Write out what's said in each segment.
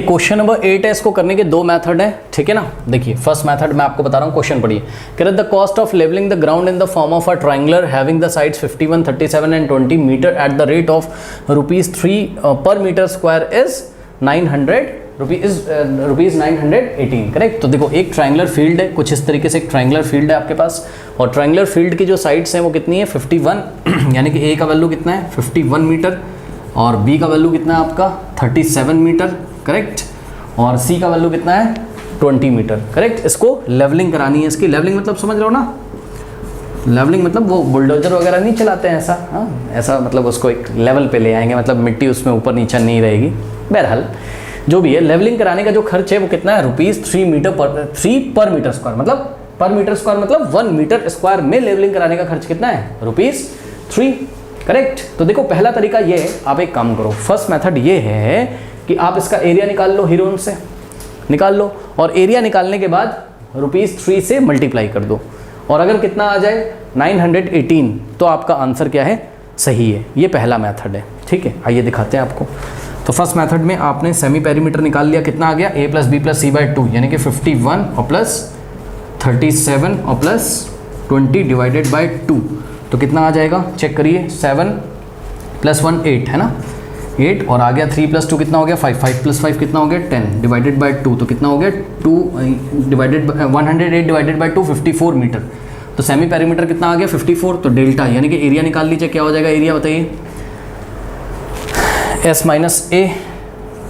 Question number 8 है, इसको करने के दो मेथड है, ठीक है ना। देखिए फर्स्ट मेथड मैं आपको बता रहा हूँ, क्वेश्चन पढ़िए। कह रहे the cost of levelling the ground in the form of a triangular having the sides 51, 37 and 20 metre at the rate of ₹3 per metre square is 900 rupees 918, correct. तो देखो एक ट्राइंगुलर फील्ड है, कुछ इस तरीके से एक ट्राइंगुलर फील्ड है आपके पास, और ट्राइंगुलर फील्ड की जो साइड्स हैं वो कितनी है 51, यानी कि ए का वैल्यू कितना है 51 मीटर, और बी का वैल्यू कितना है आपका 37 मीटर, करेक्ट, और सी का वैल्यू कितना है 20 मीटर, करेक्ट। इसको लेवलिंग करानी है। इसकी लेवलिंग मतलब समझ रहे हो ना, लेवलिंग मतलब वो बुलडोजर वगैरह नहीं चलाते हैं ऐसा, हाँ ऐसा मतलब उसको एक लेवल पे ले आएंगे, मतलब मिट्टी उसमें ऊपर नीचे नहीं रहेगी। बहरहाल जो भी है, लेवलिंग कराने का जो खर्च है वो कितना है ₹3 पर मीटर स्क्वायर, मतलब पर मीटर स्क्वायर मतलब 1 मीटर स्क्वायर में लेवलिंग कराने का खर्च कितना है ₹3, करेक्ट। तो देखो पहला तरीका ये है, आप एक काम करो, फर्स्ट मेथड ये है कि आप इसका एरिया निकाल लो, हीरोन से निकाल लो, और एरिया निकालने के बाद ₹3 से मल्टीप्लाई कर दो, और अगर कितना आ जाए 918 तो आपका आंसर क्या है, सही है। ये पहला मेथड है, ठीक है। आइए दिखाते हैं आपको। तो फर्स्ट मेथड में आपने सेमी पेरीमीटर निकाल लिया, कितना आ गया a + b + c/2, यानी कि 51 और प्लस 37 और प्लस 20 डिवाइडेड बाय 2, तो कितना आ जाएगा चेक करिए, 7 + 1 8 है ना, 8, और आ गया 3 + 2 कितना हो गया 5, 5 + 5 कितना हो गया 10 डिवाइडेड बाय 2, तो कितना हो गया 108 डिवाइडेड बाय 2 54 मीटर। तो सेमी पेरीमीटर कितना आ गया 54, तो डेल्टा यानी कि एरिया निकाल लीजिए, क्या हो जाएगा एरिया बताइए, s minus A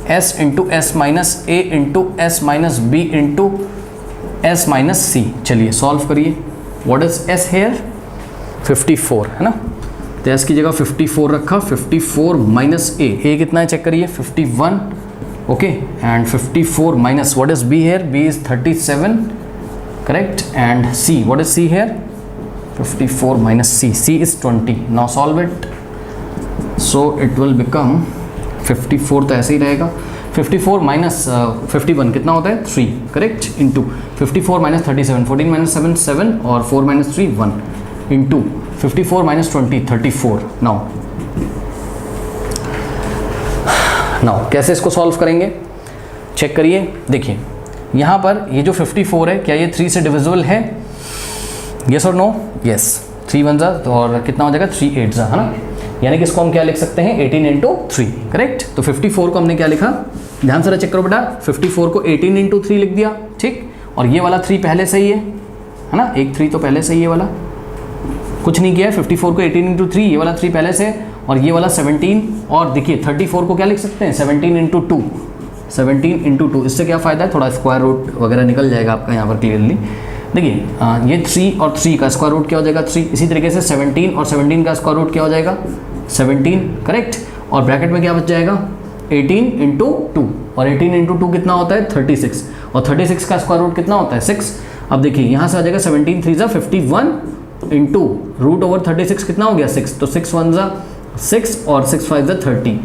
S into S minus A into S minus B into S minus C. चलिए सॉल्व करिए। व्हाट इज s हेयर 54 है ना, तो s की जगह 54 रखा, 54 माइनस ए कितना है चेक करिए 51, okay, and 54 minus what is b here, b is 37, correct, and c what is c here 54 minus c is 20। Now solve it, so it will become 54 तो ऐसे ही रहेगा, 54 माइनस 51 कितना होता है 3, करेक्ट, इंटू 54 माइनस 37 14 माइनस 7 7 और 4 minus 3 1 into 54 minus 20 34। Now कैसे इसको solve करेंगे चेक करिए। देखिए यहाँ पर ये जो 54 है, क्या ये 3 से डिविजिबल है, यस और नो, यस, 3 1 जा तो और कितना हो जाएगा 3 8 जा, है ना, यानी कि इसको हम क्या लिख सकते हैं 18 × 3, करेक्ट। तो 54 को हमने क्या लिखा, ध्यान से चेक करो बेटा, 54 को 18 × 3 लिख दिया, ठीक, और ये वाला 3 पहले से ही है ना, एक 3 तो पहले से ही, ये वाला कुछ नहीं किया है, 54 को 18 × 3, ये वाला 3 पहले से, और ये वाला 17, और देखिए 34 को क्या लिख सकते हैं 17 × 2, 17 × 2, इससे क्या फ़ायदा है, थोड़ा स्क्वायर रूट वगैरह निकल जाएगा आपका यहाँ पर क्लियरली। देखिए ये 3 और 3 का स्क्वायर रूट क्या हो जाएगा 3, इसी तरीके से 17 और 17 का स्क्वायर रूट क्या हो जाएगा 17, करेक्ट, और ब्रैकेट में क्या बच जाएगा 18 × 2, और 18 × 2 कितना होता है 36, और 36 का स्क्वायर रूट कितना होता है 6। अब देखिए यहाँ से आ जाएगा 17 3 × 51 इंटू √36 कितना हो गया 6, तो 6 1 = 6 और 6 5 = 30,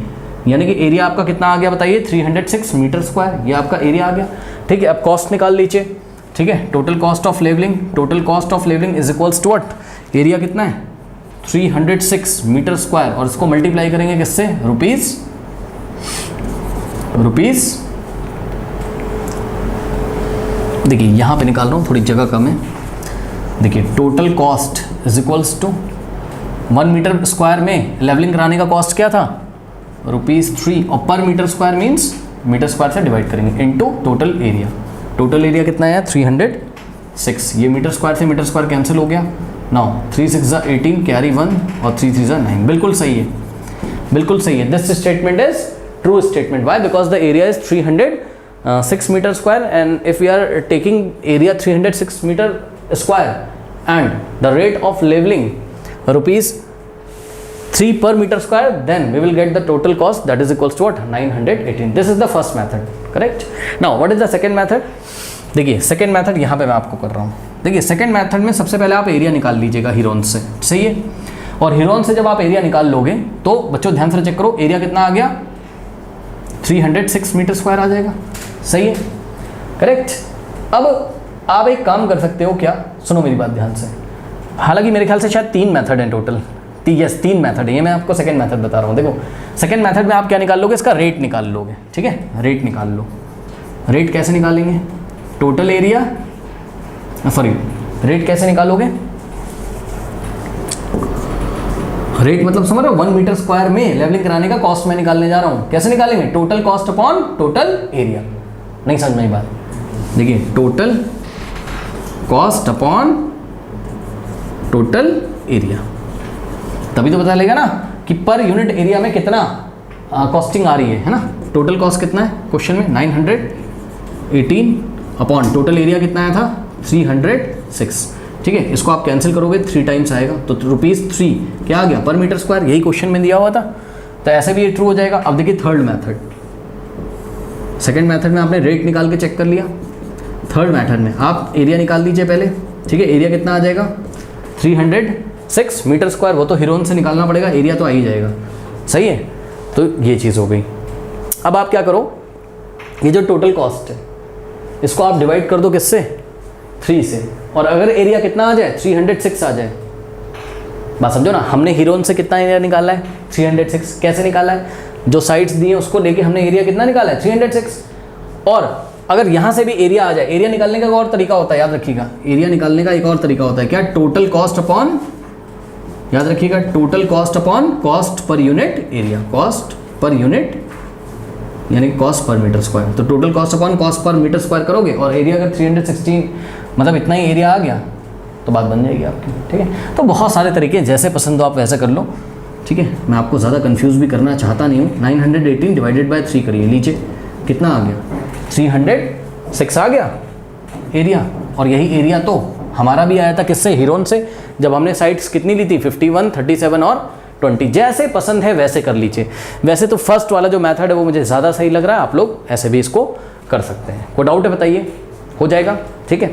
यानी कि एरिया आपका कितना आ गया बताइए 306 मीटर स्क्वायर, ये आपका एरिया आ गया, ठीक है। अब कॉस्ट निकाल लीजिए, ठीक है, total cost of levelling is equals to what, area कितना है 306 मीटर स्क्वायर, और इसको मल्टीप्लाई करेंगे किससे रुपीस, देखिए यहाँ पे निकाल रहा हूँ, थोड़ी जगह कम है। देखिए total cost is equals to 1 metre square में लेवलिंग कराने का कॉस्ट क्या था ₹3, और per metre square means metre square से डिवाइड करेंगे into total area. Total area कितना है 306, ये मीटर स्क्वायर से मीटर स्क्वायर कैंसिल हो गया। नाउ 3 6 = 18, कैरी 1 और 3 3 = 9, बिल्कुल सही है, बिल्कुल सही है। This statement is true statement, why, because the area is 306 metre square, and if we are taking area 306 metre square and the rate of levelling ₹3 per meter square, then we will get the total cost that is equals to what 918. This is the first method, correct. Now what is the second method? देखिए second method यहाँ पे मैं आपको कर रहा हूँ। देखिए second method में सबसे पहले आप एरिया निकाल लीजिएगा हीरोन से, सही है, और हीरोन से जब आप एरिया निकाल लोगे तो बच्चों ध्यान से चेक करो, एरिया कितना आ गया 306 मीटर स्क्वायर आ जाएगा, सही है, करेक्ट। अब आप एक काम कर सकते हो, क्या, सुनो मेरी बात ध्यान से, हालांकि मेरे ख्याल से शायद 3 मेथड हैं टोटल, यस 3 मेथड है, ये मैं आपको सेकंड मेथड बता रहा हूँ। देखो सेकंड मेथड में आप क्या निकाल लोगे, इसका रेट निकाल लोगे, ठीक है, रेट निकाल लो। रेट कैसे निकालेंगे, टोटल एरिया, सॉरी रेट कैसे निकालोगे, रेट मतलब समझ रहे हो 1 मीटर स्क्वायर में लेवलिंग कराने का कॉस्ट मैं निकालने जा रहा हूँ। कैसे निकालेंगे, total cost upon total area. नहीं समझ में आई बात, देखिए total cost upon total area, तभी तो पता लगेगा ना कि पर यूनिट एरिया में कितना कॉस्टिंग आ रही है ना। टोटल कॉस्ट कितना है क्वेश्चन में 918 अपॉन टोटल एरिया कितना आया था 306, ठीक है। इसको आप कैंसिल करोगे 3 टाइम्स आएगा तो ₹3 क्या आ गया पर मीटर स्क्वायर, यही क्वेश्चन में दिया हुआ था, तो ऐसे भी ये ट्रू हो जाएगा। अब देखिए थर्ड मेथड, सेकंड मेथड में आपने रेट निकाल के चेक कर लिया, थर्ड मेथड में आप एरिया निकाल लीजिए पहले, ठीक है। एरिया कितना आ जाएगा 306 मीटर स्क्वायर, वो तो हीरोन से निकालना पड़ेगा, एरिया तो आ ही जाएगा, सही है। तो ये चीज़ हो गई। अब आप क्या करो, ये जो टोटल कॉस्ट है इसको आप डिवाइड कर दो किससे, 3 से, और अगर एरिया कितना आ जाए 306 आ जाए, बात समझो ना। हमने हीरोन से कितना एरिया निकाला है 306, कैसे निकाला है, जो साइड्स दी हैं उसको लेके हमने एरिया कितना निकाला है 306। और अगर यहाँ से भी एरिया आ जाए, एरिया निकालने का एक और तरीका होता है, याद रखिएगा, एरिया निकालने का एक और तरीका होता है क्या, टोटल कॉस्ट अपॉन, याद रखिएगा total cost upon cost per unit area, cost per unit यानी कॉस्ट पर मीटर स्क्वायर। तो total cost upon cost per metre square करोगे और एरिया अगर 316 मतलब इतना ही एरिया आ गया तो बात बन जाएगी आपकी, ठीक है। तो बहुत सारे तरीके, जैसे पसंद हो आप वैसे कर लो, ठीक है। मैं आपको ज़्यादा कंफ्यूज भी करना चाहता नहीं हूँ। 918 डिवाइडेड बाय 3 करिए, लीजिए कितना आ गया 306 आ गया एरिया, और यही एरिया तो हमारा भी आया था किससे, हीरोन से, जब हमने साइड्स कितनी ली थी 51, 37 और 20। जैसे पसंद है वैसे कर लीजिए। वैसे तो फर्स्ट वाला जो मेथड है वो मुझे ज़्यादा सही लग रहा है, आप लोग ऐसे भी इसको कर सकते हैं। कोई डाउट है बताइए, हो जाएगा, ठीक है।